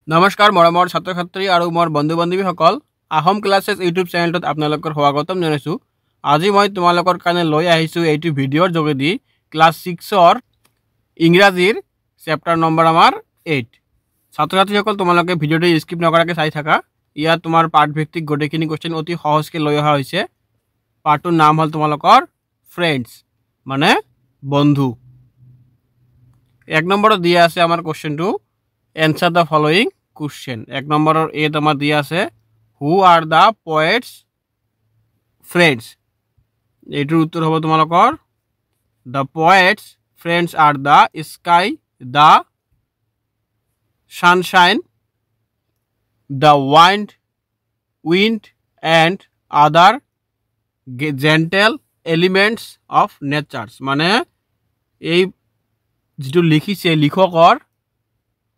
নমস্কাৰ মৰমৰ ছাত্ৰ ছাত্ৰী আৰু মোৰ বন্ধু বান্ধৱীসকল আহোম ক্লাছেছ ইউটিউব চেনেলটোত আপোনালোকৰ স্বাগতম জনাইছোঁ। আজি মই তোমালোকৰ কাৰণে লৈ আহিছোঁ এইটো ভিডিঅ'ৰ যোগেদি ক্লাছ 6ৰ ইংৰাজীৰ চেপ্টাৰ নম্বৰ আমাৰ 8। ছাত্ৰ ছাত্ৰীসকল তোমালোকে ভিডিঅ'টো স্কিপ নকৰাকৈ চাই থাকা। ইয়াত তোমাৰ পাঠ ভিত্তিক গোটেইখিনি কুৱেশ্যন অতি সহজকৈ লৈ অহা হৈছে। পাঠটোৰ নাম হ'ল তোমালোকৰ ফ্ৰেণ্ডছ মানে বন্ধু। 1 নম্বৰত দিয়া আছে আমাৰ কুৱেশ্যনটো এনসাৰ দ্য ফলোইং question। 1 নম্বৰৰ এ তোমাৰ দিয়া আছে who are the poets friends. এইটোৰ উত্তৰ হ'ব তোমালোকৰ the poets friends are the sky, the sunshine, the wind and other gentle elements of natures. মানে এই যেটো লিখিছে লিখকৰ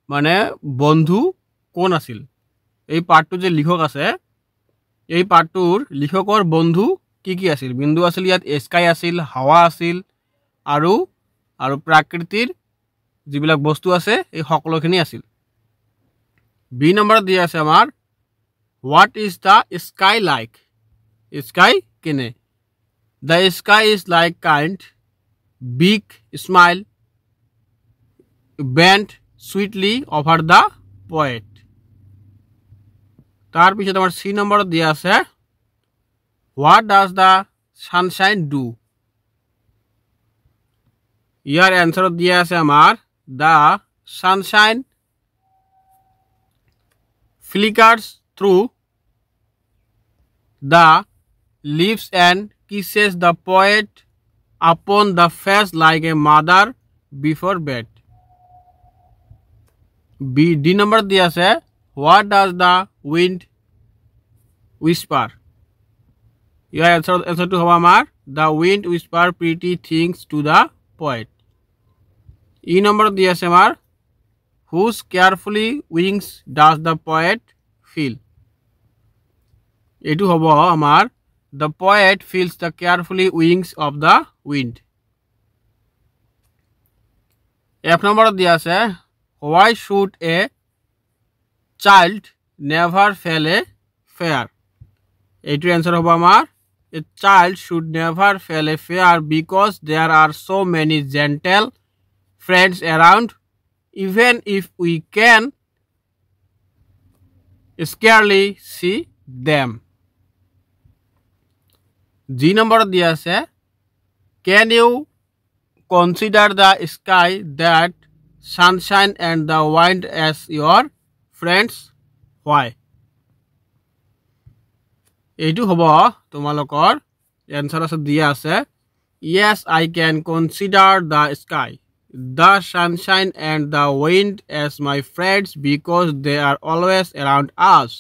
মানে বন্ধু কোন আছিল। এই পাঠটো যে লিখক আছে এই পাঠটোৰ লিখকৰ বন্ধু কি আছিল। বিন্দু আছিল, ইয়াত স্কাই আছিল, হাৱা আছিল আৰু প্ৰাকৃতিৰ যিবিলাক বস্তু আছে এই সকলোখিনি আছিল। বি নম্বৰত দিয়া আছে আমাৰ what is the sky like. Sky কেনে। The sky is like kind big smile bent sweetly over the poet. তাৰপিছত আমাৰ সি নম্বৰত দিয়া আছে what does the sunshine do. ইয়াৰ এনসাৰত দিয়া আছে আমাৰ the sunshine flickers through the leaves and kisses the poet upon the face like a mother before bed. D number দিয়া আছে what does the wind whisper. ইয়াৰ এনসাৰটো হ'ব আমাৰ the wind whisper pretty things to the poet. E নম্বৰত দিয়া আছে আমাৰ whose carefully wings does the poet feel. এইটো হ'ব আমাৰ the poet feels the carefully wings of the wind. F নম্বৰত দিয়া আছে why should a child never fail a fair। এইটো এনসার হ'ব আমাৰ a child should never fail a fair because there are so many gentle friends around even if we can scarcely see them। G নম্বৰত দিয়া আছে can you consider the sky that sunshine and the wind as your friends why। এইটো হ'ব তোমালোকৰ answer আছে দিয়া আছে yes I can consider the sky, the sunshine and the wind as my friends because they are always around us,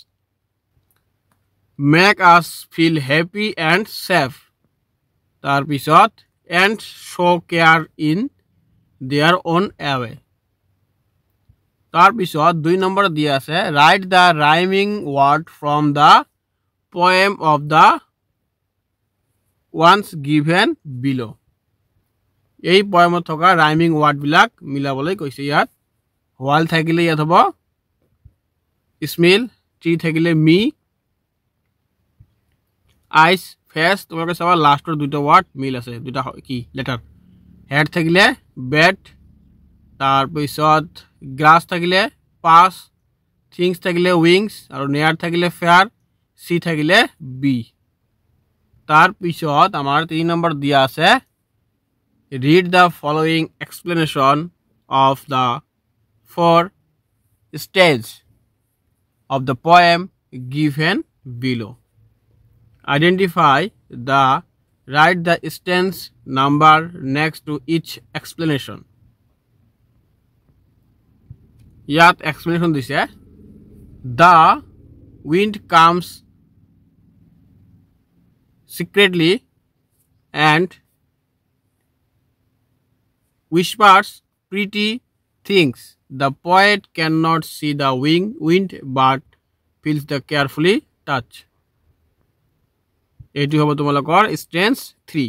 make us feel happy and safe। তাৰপিছত and show care in their own way। তাৰপিছত 2 number দিয়া আছে right the rhyming word from the poem of the once given বিলো। এই পয়েমত থকা rhyming ৱৰ্ডবিলাক মিলাবলৈ কৈছে। ইয়াত হোৱাইল থাকিলে ইয়াত হ'ব স্মেল, ট্ৰি থাকিলে মি, আইচ, ফেচ। তোমালোকে চাবা লাষ্টৰ দুটা ৱৰ্ড মিল আছে, দুটা কি লেটাৰ। হেড থাকিলে বেট, তাৰপিছত গ্ৰাছ থাকিলে পাছ, থিংছ থাকিলে উইংছ আৰু নেয়াৰ থাকিলে ফেয়াৰ, চি থাকিলে বি। তাৰপিছত আমাৰ 3 নম্বৰ দিয়া আছে read the following explanation of the 4 stage of the poem given below. Identify the write the instance number next to each explanation। ইয়াত explanation দিছে the wind comes secretly and whispers pretty things, the poet cannot see the wind but feels the carefully touch। এইটো হ'ব তোমালোকৰ stance 3।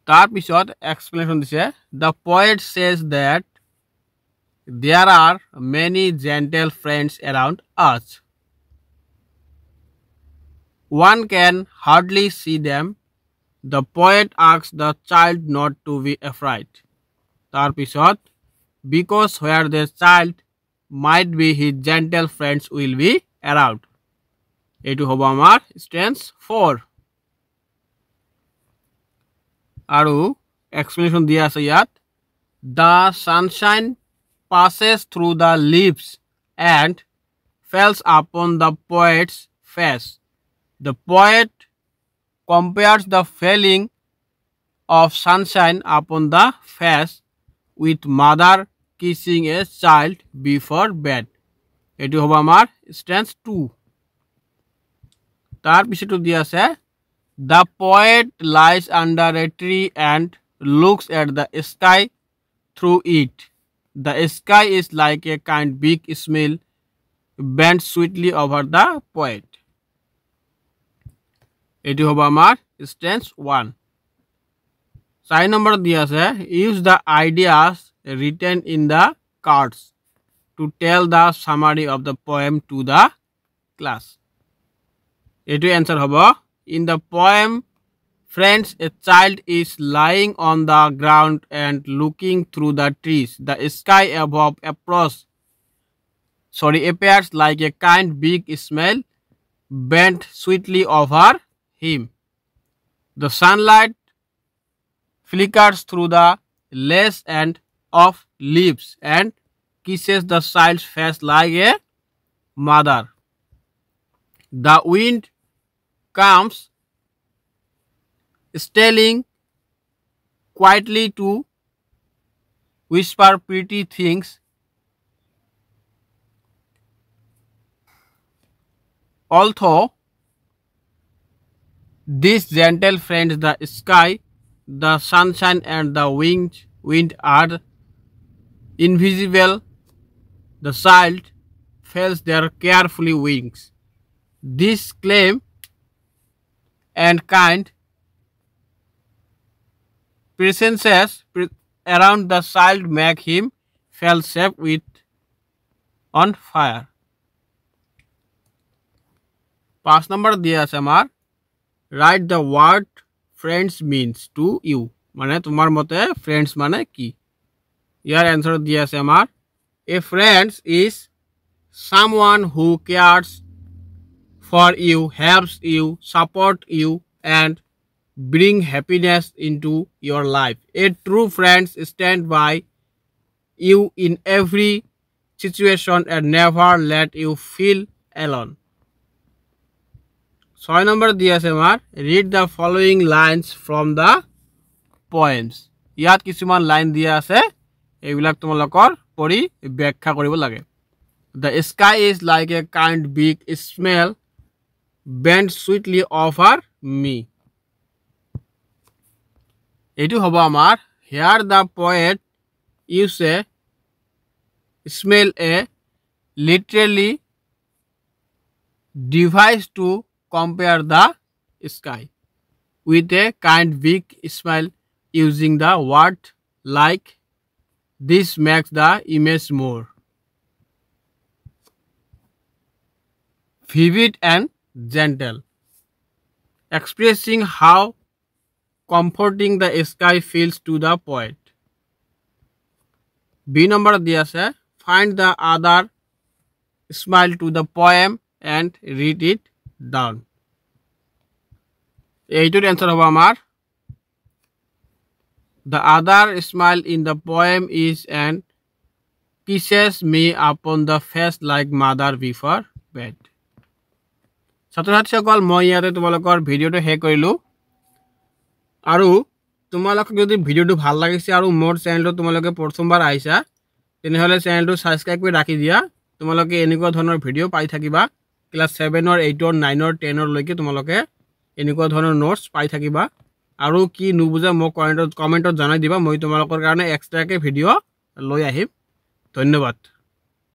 তাৰপিছত explanation দিছে the poet says that There are many gentle friends around us. One can hardly see them. The poet asks the child not to be afraid. Tarpisot, because where the child might be, his gentle friends will be around. এইটো হ'ব আমাৰ stance 4 আৰু explanation দিয়া আছে ইয়াত The sunshine passes through the leaves and falls upon the poet's face. The poet compares the falling of sunshine upon the face with mother kissing a child before bed. এইটো হ'ব আমাৰ stance 2 তার পিছটো দিয়া আছে The poet lies under a tree and looks at the sky through it. The sky is like a kind big smile bent sweetly over the poet. এটি হবে আমার ষ্টেন্স 1 4 নম্বর দিয়া আছে Use the ideas written in the cards to tell the summary of the poem to the class. এটো answer hobo in the poem friends a child is lying on the ground and looking through the trees. The sky above appears like a kind big smile bent sweetly over him. The sunlight flickers through the lace and of leaves and kisses the child's face like a mother. The wind comes stealing quietly to whisper pretty things. Although these gentle friends, the sky, the sunshine and the wind are invisible, the child feels their carefully wings. This claim and kind presences around the child make him feel safe with on fire. 5 number দিয়া আছে আমার write the word friends means to you মানে তোমার মতে friends মানে কি ইয়ার answer দিয়া আছে আমার a friends is someone who cares for you, helps you, support you and bring happiness into your life. A true friend stand by you in every situation and never let you feel alone. 6 number দিয়া আছে আমার read the following lines from the poems. ইয়াত কিছুমান line দিয়া আছে এইবিলাক তোমালোকৰ পঢ়ি ব্যাখ্যা কৰিব লাগে. The sky is like a kind big smile bent sweetly over me. এটু হবো আমার here the poet use a smell a literally device to compare the sky with a kind big smile using the word like. This makes the image more vivid and gentle, expressing how comforting the sky feels to the poet. B number দিয়া আছে find the other smile to the poem and read it down. এইটোর answer হবে আমার the other smile in the poem is and kisses me upon the face like mother before bed. ছাত্ৰছাত্ৰীসকল মই ইয়াতে তোমালোকৰ ভিডিঅ'টো শেষ কৰিলোঁ আৰু তোমালোকক যদি ভিডিঅ'টো ভাল লাগিছে আৰু মোৰ চেনেলটো তোমালোকে প্ৰথমবাৰ আহিছা তেনেহ'লে চেনেলটো সাবস্ক্ৰাইব কৰি ৰাখি দিয়া তোমালোকে এনেকুৱা ধৰণৰ ভিডিঅ' পাই থাকিবা ক্লাছ 7 অৰ 8 অৰ 9 অৰ 10 অৰ লৈকে তোমালোকে এনেকুৱা ধৰণৰ নোটছ পাই থাকিবা আৰু কি নুবুজা মোক কমেন্টত জনাই দিবা মই তোমালোকৰ কাৰণে এক্সট্ৰাকে ভিডিঅ' লৈ আহিম ধন্যবাদ